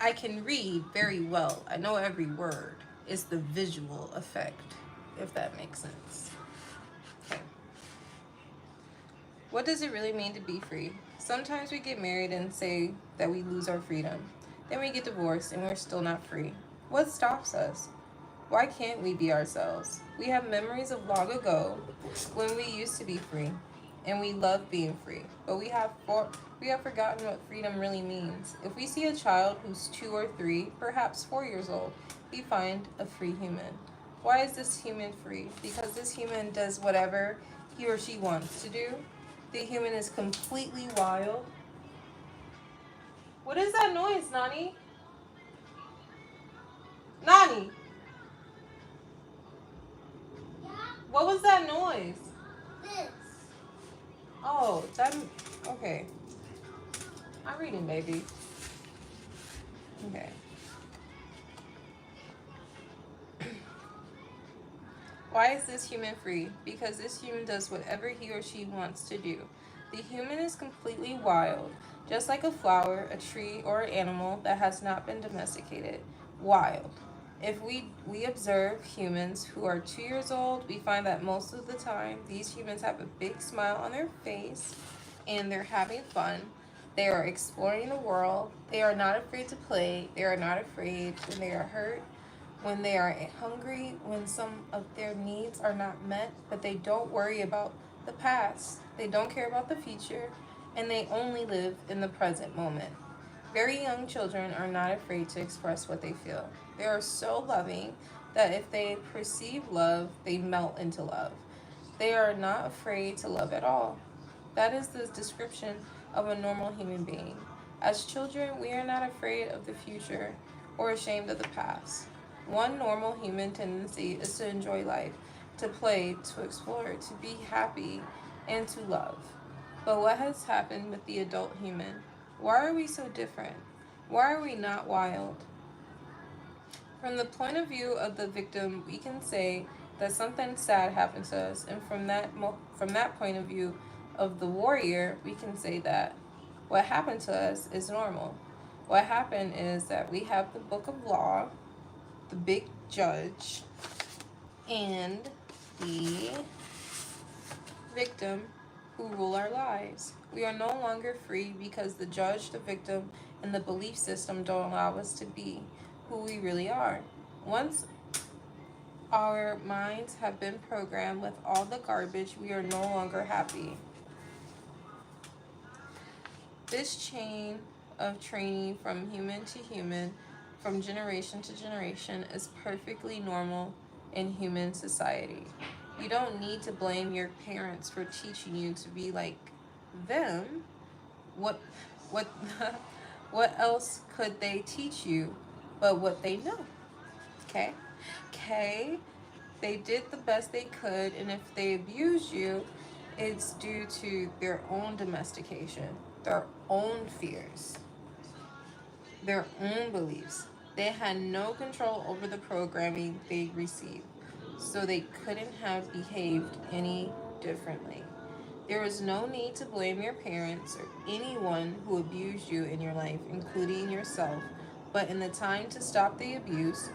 I can read very well. I know every word. It's the visual effect, if that makes sense. Okay. What does it really mean to be free? Sometimes we get married and say that we lose our freedom. Then we get divorced and we're still not free. What stops us? Why can't we be ourselves? We have memories of long ago when we used to be free and we love being free, but we have forgotten what freedom really means. If we see a child who's 2 or 3, perhaps 4 years old, we find a free human. Why is this human free? Because this human does whatever he or she wants to do. The human is completely wild. What is that noise, Nani? Nani, Yeah. what was that noise? This. Oh, that. Okay. I'm reading, baby. Okay. Why is this human free? Because this human does whatever he or she wants to do. The human is completely wild, just like a flower, a tree, or an animal that has not been domesticated. Wild. If we observe humans who are 2 years old, we find that most of the time these humans have a big smile on their face and they're having fun. They are exploring the world. They are not afraid to play. They are not afraid when they are hurt, when they are hungry, when some of their needs are not met, but they don't worry about the past. They don't care about the future, and they only live in the present moment. Very young children are not afraid to express what they feel. They are so loving that if they perceive love, they melt into love. They are not afraid to love at all. That is the description of a normal human being. As children, we are not afraid of the future or ashamed of the past. One normal human tendency is to enjoy life, to play, to explore, to be happy, and to love. But what has happened with the adult human? Why are we so different? Why are we not wild? From the point of view of the victim, we can say that something sad happened to us, and from that point of view of the warrior, we can say that what happened to us is normal. What happened is that we have the book of law, the big judge, and the victim who rule our lives. We are no longer free because the judge, the victim, and the belief system don't allow us to be who we really are. Once our minds have been programmed with all the garbage, we are no longer happy. This chain of training from human to human, from generation to generation, is perfectly normal in human society. You don't need to blame your parents for teaching you to be like them. What what what else could they teach you but what they know? Okay? Okay? They did the best they could, and if they abuse you, it's due to their own domestication, their own fears, their own beliefs. They had no control over the programming they received, so they couldn't have behaved any differently. There is no need to blame your parents or anyone who abused you in your life, including yourself. But in the time to stop the abuse,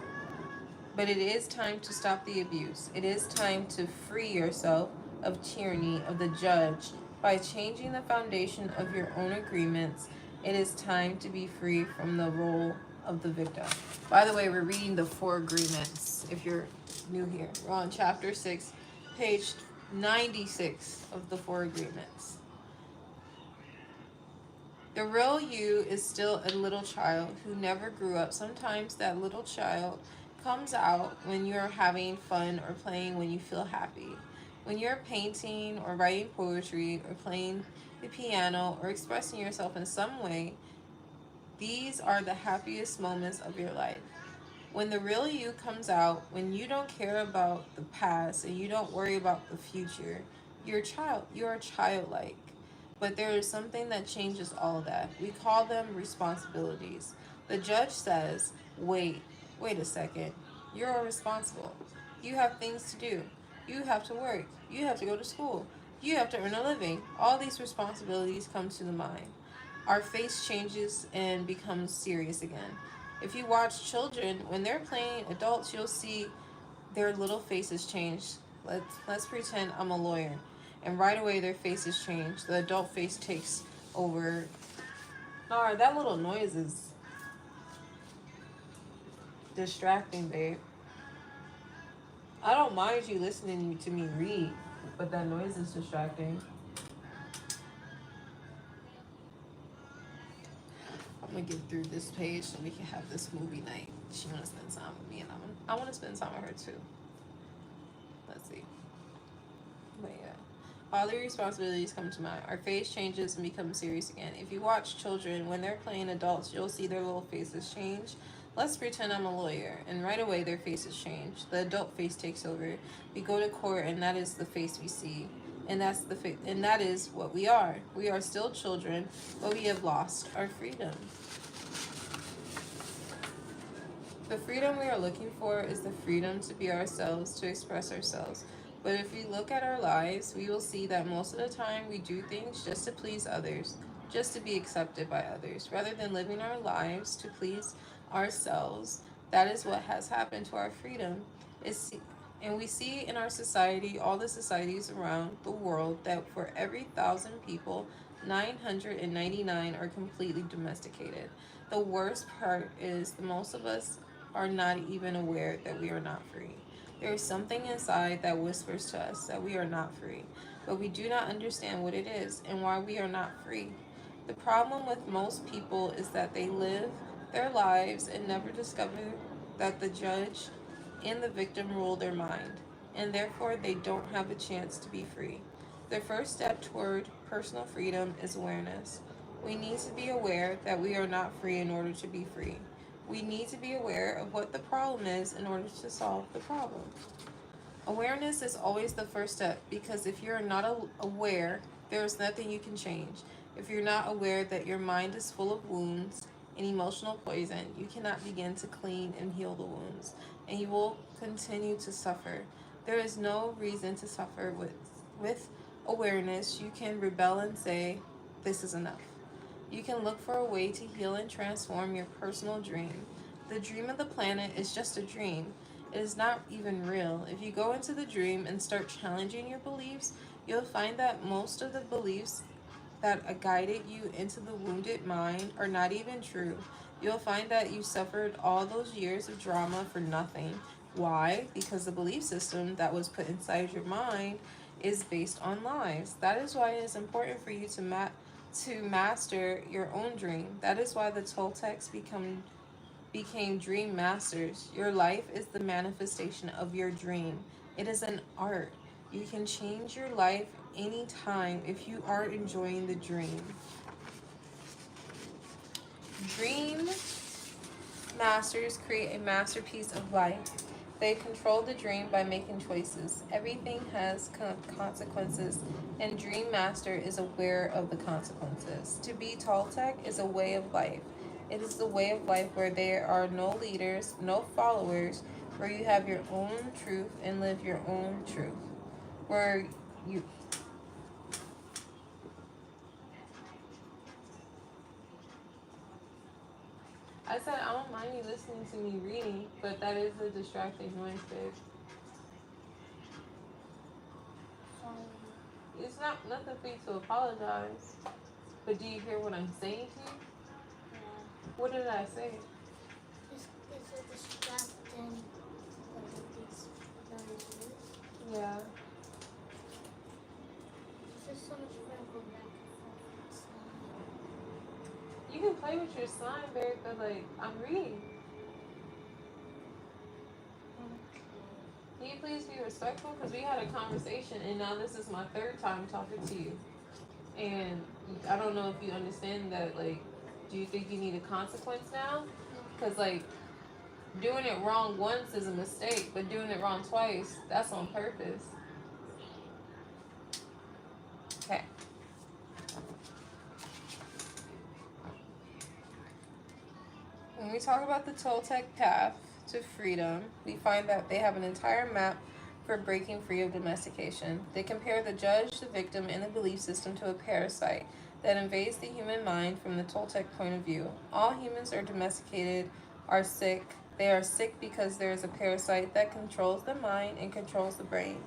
but it is time to stop the abuse. It is time to free yourself of tyranny of the judge by changing the foundation of your own agreements. It is time to be free from the role of the victim. By the way, we're reading the four agreements. If you're new here, we're on chapter 6, page 96 of the four agreements. The real you is still a little child who never grew up. Sometimes that little child comes out when you're having fun or playing when you feel happy. When you're painting or writing poetry or playing the piano or expressing yourself in some way, these are the happiest moments of your life. When the real you comes out, when you don't care about the past and you don't worry about the future, you're childlike. But there is something that changes all of that. We call them responsibilities. The judge says, wait a second. You're responsible. You have things to do. You have to work. You have to go to school. You have to earn a living. All these responsibilities come to the mind. Our face changes and becomes serious again. If you watch children, when they're playing adults, you'll see their little faces change. Let's pretend I'm a lawyer. And right away their faces change. The adult face takes over. Alright, that little noise is distracting, babe. I don't mind you listening to me read, but that noise is distracting. I'm gonna get through this page so we can have this movie night. She wanna spend time with me and I wanna spend time with her too. Let's see. But yeah. All the responsibilities come to mind. Our face changes and becomes serious again. If you watch children when they're playing adults, you'll see their little faces change. Let's pretend I'm a lawyer, and right away their faces change. The adult face takes over. We go to court, and that is the face we see, and and that is what we are. We are still children, but we have lost our freedom. The freedom we are looking for is the freedom to be ourselves, to express ourselves. But if we look at our lives, we will see that most of the time we do things just to please others, just to be accepted by others, rather than living our lives to please ourselves. That is what has happened to our freedom. It's, and we see in our society, all the societies around the world, that for every 1,000 people, 999 are completely domesticated. The worst part is the most of us are not even aware that we are not free. There is something inside that whispers to us that we are not free, but we do not understand what it is and why we are not free. The problem with most people is that they live their lives and never discover that the judge and the victim rule their mind, and therefore they don't have a chance to be free. The first step toward personal freedom is awareness. We need to be aware that we are not free in order to be free. We need to be aware of what the problem is in order to solve the problem. Awareness is always the first step because if you're not aware, there is nothing you can change. If you're not aware that your mind is full of wounds and emotional poison, you cannot begin to clean and heal the wounds, and you will continue to suffer. There is no reason to suffer with awareness. You can rebel and say, "This is enough." You can look for a way to heal and transform your personal dream. The dream of the planet is just a dream. It is not even real. If you go into the dream and start challenging your beliefs, you'll find that most of the beliefs that guided you into the wounded mind are not even true. You'll find that you suffered all those years of drama for nothing. Why? Because the belief system that was put inside your mind is based on lies. That is why it is important for you to master your own dream. That is why the Toltecs became dream masters. Your life is the manifestation of your dream. It is an art. You can change your life anytime if you are enjoying the dream. Dream masters create a masterpiece of life. They control the dream by making choices. Everything has consequences, and Dream Master is aware of the consequences. To be Toltec is a way of life. It is the way of life where there are no leaders, no followers, where you have your own truth and live your own truth. Where you I said I don't mind you listening to me reading, but that is a distracting noise, babe. It's not nothing for you to apologize. But do you hear what I'm saying to you? Yeah. What did I say? It's a distracting these noises. Yeah. There's so much fun going back and forth outside. You can play with your slime, babe, but like I'm reading. Can you please be respectful? Because we had a conversation and now this is my third time talking to you. And I don't know if you understand that, like, do you think you need a consequence now? Because, like, doing it wrong once is a mistake, but doing it wrong twice, that's on purpose. Okay. When we talk about the Toltec path to freedom, we find that they have an entire map for breaking free of domestication. They compare the judge, the victim, and the belief system to a parasite that invades the human mind from the Toltec point of view. All humans are domesticated, are sick. They are sick because there is a parasite that controls the mind and controls the brain.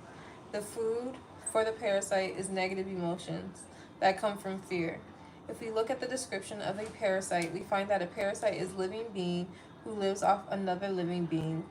The food for the parasite is negative emotions that come from fear. If we look at the description of a parasite, we find that a parasite is a living being who lives off another living being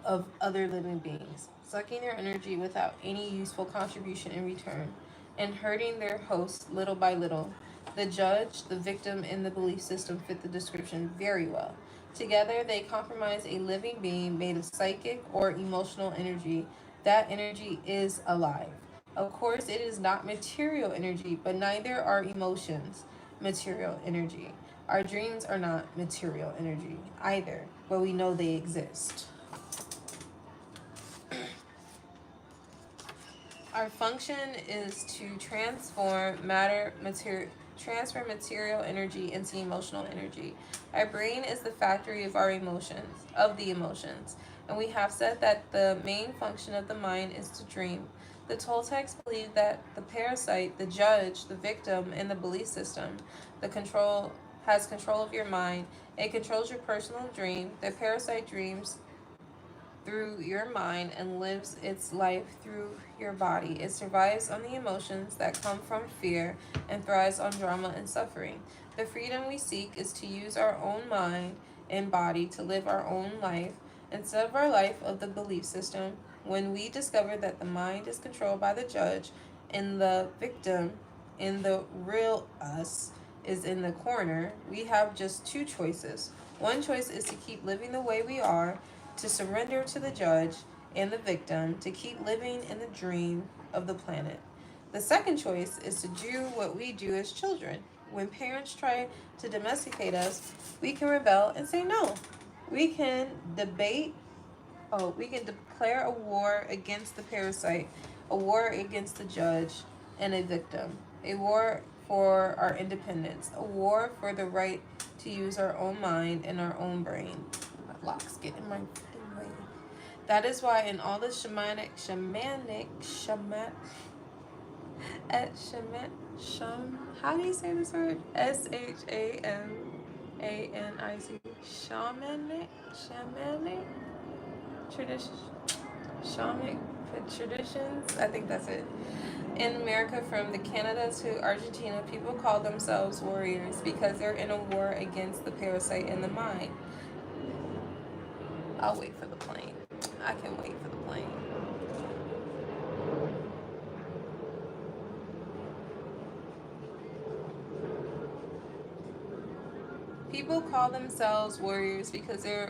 of other living beings, sucking their energy without any useful contribution in return, and hurting their host little by little. The judge, the victim, and the belief system fit the description very well. Together, they compromise a living being made of psychic or emotional energy. That energy is alive. Of course, it is not material energy, but neither are emotions material energy. Our dreams are not material energy either, but we know they exist. Our function is to transfer material energy into emotional energy. Our brain is the factory of the emotions. And we have said that the main function of the mind is to dream. The Toltecs believed that the parasite, the judge, the victim, and the belief system, the control has control of your mind. It controls your personal dream. The parasite dreams through your mind and lives its life through your body. It survives on the emotions that come from fear and thrives on drama and suffering. The freedom we seek is to use our own mind and body to live our own life instead of our life of the belief system. When we discover that the mind is controlled by the judge and the victim and the real us is in the corner, we have just two choices. One choice is to keep living the way we are, to surrender to the judge and the victim, to keep living in the dream of the planet. The second choice is to do what we do as children. When parents try to domesticate us, we can rebel and say no. We can we can declare a war against the parasite, a war against the judge and a victim, a war for our independence, a war for the right to use our own mind and our own brain. My locks get in my freaking way. That is why in all the how do you say this word? SHAMANIC, shamanic tradition, shamanic traditions. I think that's it. In America, from the Canada to Argentina, people call themselves warriors because they're in a war against the parasite in the mind. I'll wait for the plane. I can wait for the plane. People call themselves warriors because they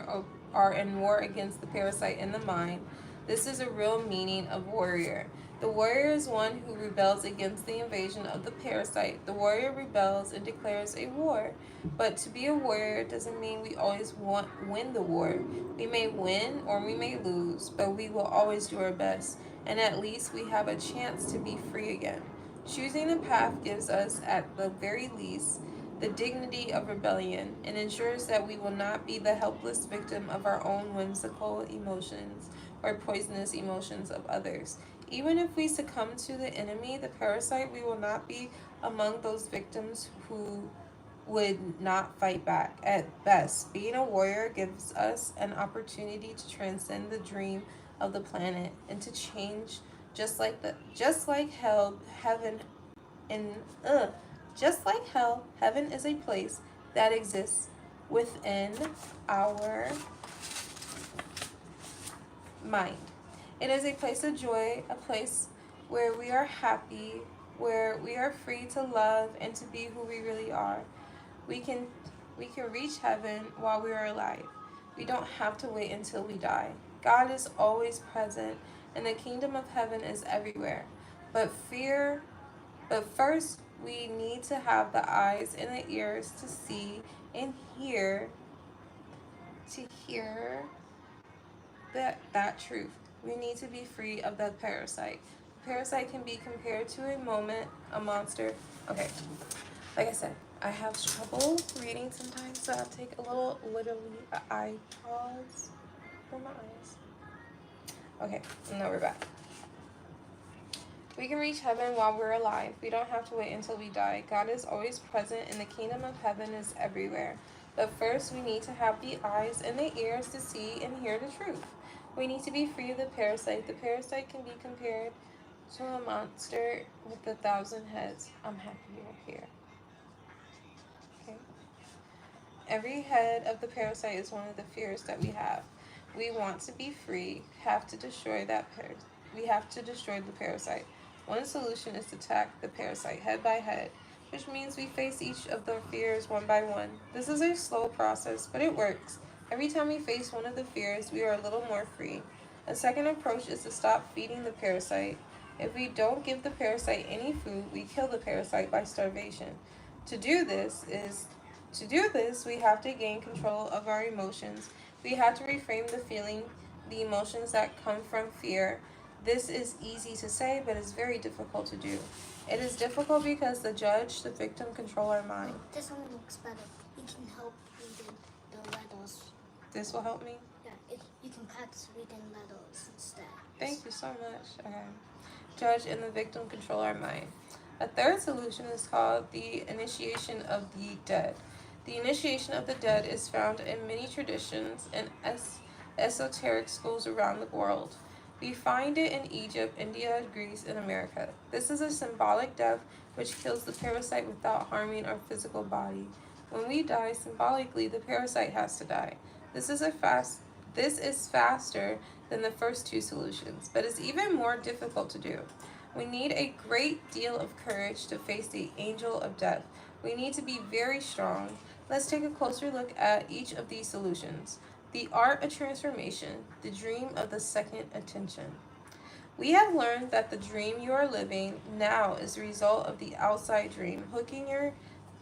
are in war against the parasite in the mind. This is a real meaning of warrior. The warrior is one who rebels against the invasion of the parasite. The warrior rebels and declares a war. But to be a warrior doesn't mean we always win the war. We may win or we may lose, but we will always do our best. And at least we have a chance to be free again. Choosing the path gives us, at the very least, the dignity of rebellion, and ensures that we will not be the helpless victim of our own whimsical emotions or poisonous emotions of others. Even if we succumb to the enemy, the parasite, we will not be among those victims who would not fight back. At best, being a warrior gives us an opportunity to transcend the dream of the planet and to change just like heaven in just like hell, heaven is a place that exists within our mind. It is a place of joy, a place where we are happy, where we are free to love and to be who we really are. We can reach heaven while we are alive. We don't have to wait until we die. God is always present, and the kingdom of heaven is everywhere. But first, we need to have the eyes and the ears to see and hear that truth. We need to be free of the parasite. The parasite can be compared to a monster. Okay, like I said, I have trouble reading sometimes, so I'll take literally an eye pause for my eyes. Okay, now we're back. We can reach heaven while we're alive. We don't have to wait until we die. God is always present, and the kingdom of heaven is everywhere. But first, we need to have the eyes and the ears to see and hear the truth. We need to be free of the parasite. The parasite can be compared to a monster with 1,000 heads. I'm happy you're here. Okay. Every head of the parasite is one of the fears that we have. We want to be free. We have to destroy the parasite. One solution is to attack the parasite head by head, which means we face each of the fears one by one. This is a slow process, but it works. Every time we face one of the fears, we are a little more free. A second approach is to stop feeding the parasite. If we don't give the parasite any food, we kill the parasite by starvation. To do this, we have to gain control of our emotions. We have to reframe the emotions that come from fear. This is easy to say, but it's very difficult to do. It is difficult because the judge, the victim, control our mind. This one looks better. You can help reading the letters. This will help me? Yeah, you can practice reading letters instead. Thank you so much. Okay. Judge and the victim control our mind. A third solution is called the initiation of the dead. The initiation of the dead is found in many traditions and esoteric schools around the world. We find it in Egypt, India, Greece, and America. This is a symbolic death which kills the parasite without harming our physical body. When we die, symbolically, the parasite has to die. This is faster than the first two solutions, but is even more difficult to do. We need a great deal of courage to face the angel of death. We need to be very strong. Let's take a closer look at each of these solutions. The art of transformation, the dream of the second attention. We have learned that the dream you are living now is the result of the outside dream, hooking your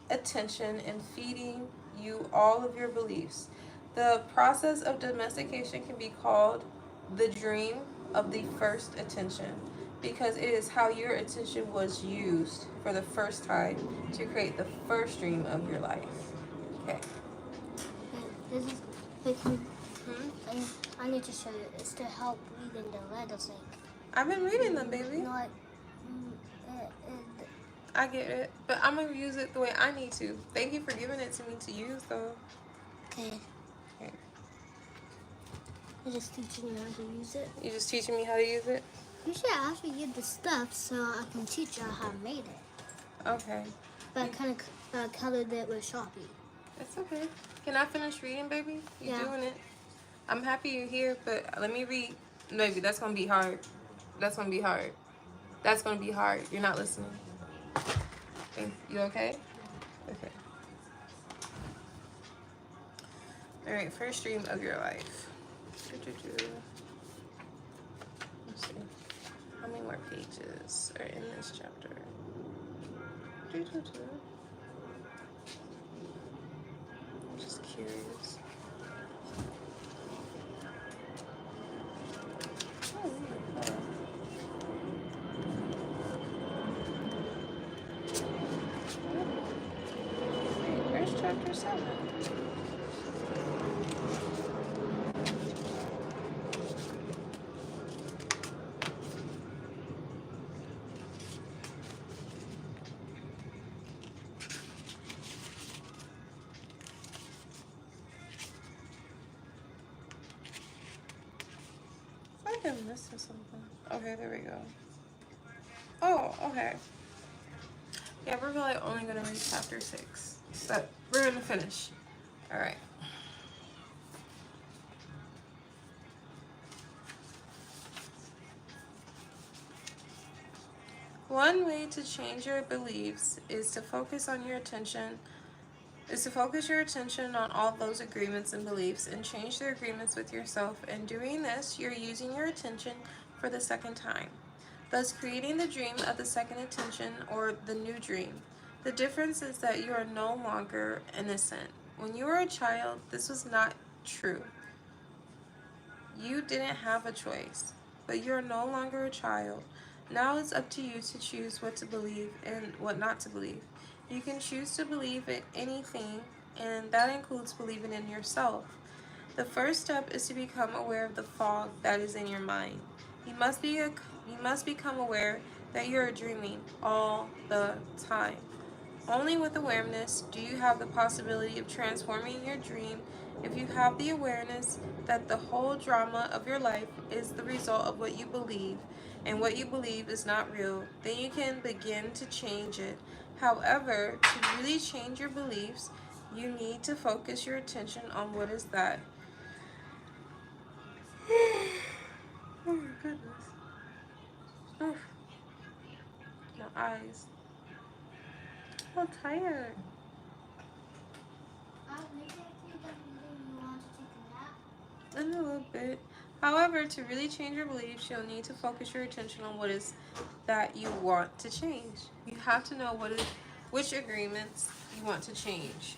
attention and feeding you all of your beliefs. The process of domestication can be called the dream of the first attention because it is how your attention was used for the first time to create the first dream of your life. Okay. This is I need to show you. It's to help reading the letters. I've been reading them, baby. Not. I get it, but I'm gonna use it the way I need to. Thank you for giving it to me to use, though. Okay. I'm just teaching you how to use it. You're just teaching me how to use it? You should actually get the stuff so I can teach you how I made it. Okay. But I kind of colored it with Sharpie. It's okay. Can I finish reading, baby? You're doing it. I'm happy you're here, but let me read. Baby, that's gonna be hard. That's gonna be hard. That's gonna be hard. You're not listening. You okay? Okay. Alright, first dream of your life. Let's see. How many more pages are in this chapter? I'm just curious. Where's chapter 7? I think I'm missing something. Okay, there we go. Oh, okay. Yeah, we're probably only gonna read chapter 6, but we're gonna finish. All right. One way to change your beliefs is to focus your attention on all those agreements and beliefs and change the agreements with yourself. In doing this, you're using your attention for the second time, thus creating the dream of the second attention or the new dream. The difference is that you are no longer innocent. When you were a child, this was not true. You didn't have a choice, but you're no longer a child. Now it's up to you to choose what to believe and what not to believe. You can choose to believe in anything, and that includes believing in yourself. The first step is to become aware of the fog that is in your mind. You must become aware that you are dreaming all the time. Only with awareness do you have the possibility of transforming your dream. If you have the awareness that the whole drama of your life is the result of what you believe, and what you believe is not real, then you can begin to change it. However, to really change your beliefs, you need to focus your attention on what is that. Oh my goodness. Oof. My eyes. I'm tired. In a little bit. However, to really change your beliefs, you'll need to focus your attention on what is that you want to change. You have to know which agreements you want to change.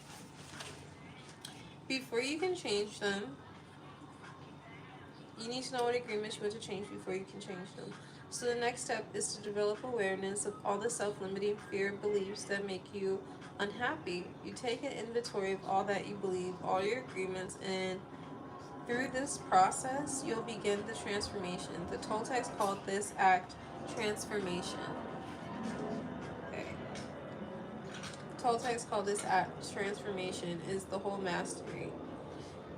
Before you can change them, you need to know what agreements you want to change before you can change them. So the next step is to develop awareness of all the self-limiting fear beliefs that make you unhappy. You take an inventory of all that you believe, all your agreements, and through this process, you'll begin the transformation. The Toltecs called this act transformation. Okay. Toltecs call this act transformation is the whole mastery.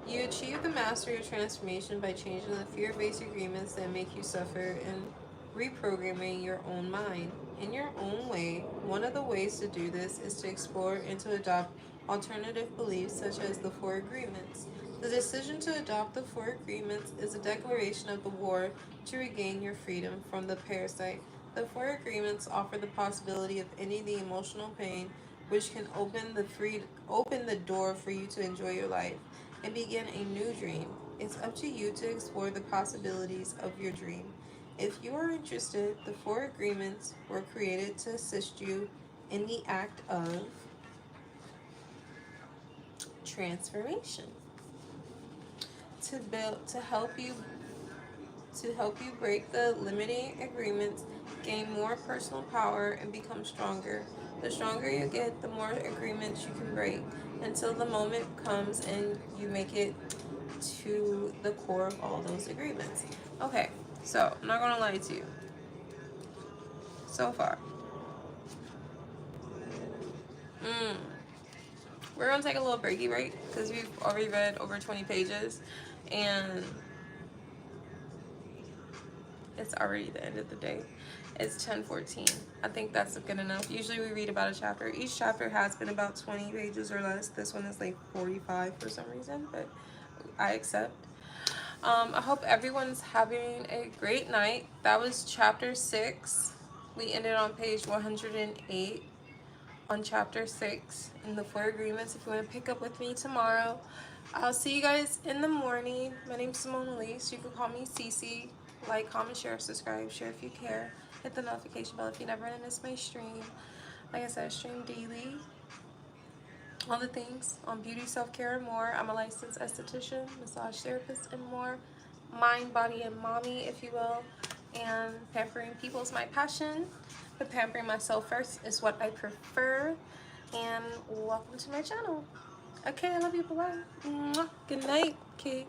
You achieve the mastery of transformation by changing the fear-based agreements that make you suffer and reprogramming your own mind. In your own way, one of the ways to do this is to explore and to adopt alternative beliefs such as the Four Agreements. The decision to adopt the Four Agreements is a declaration of the war to regain your freedom from the parasite. The Four Agreements offer the possibility of ending the emotional pain, which can open the door for you to enjoy your life and begin a new dream. It's up to you to explore the possibilities of your dream. If you are interested, the Four Agreements were created to assist you in the act of transformation. To help you break the limiting agreements, gain more personal power, and become stronger. The stronger you get, the more agreements you can break until the moment comes and you make it to the core of all those agreements. Okay, so I'm not gonna lie to you. So far, we're gonna take a little breaky break because we've already read over 20 pages, and it's already the end of the day. It's 10:14. I think that's good enough. Usually we read about a chapter. Each chapter has been about 20 pages or less. This one is like 45 for some reason, but I accept. I hope everyone's having a great night. That was chapter 6. We ended on page 108 on chapter 6 in the Four Agreements. If you want to pick up with me tomorrow, I'll see you guys in the morning. My name's Cimonealise. You can call me Cece. Like, comment, share, subscribe, share if you care. Hit the notification bell if you never want to miss my stream. Like I said, I stream daily. All the things on beauty, self-care, and more. I'm a licensed esthetician, massage therapist, and more. Mind, body, and mommy, if you will. And pampering people is my passion, but pampering myself first is what I prefer. And welcome to my channel. Okay, I love you. Bye-bye. Good night. Okay.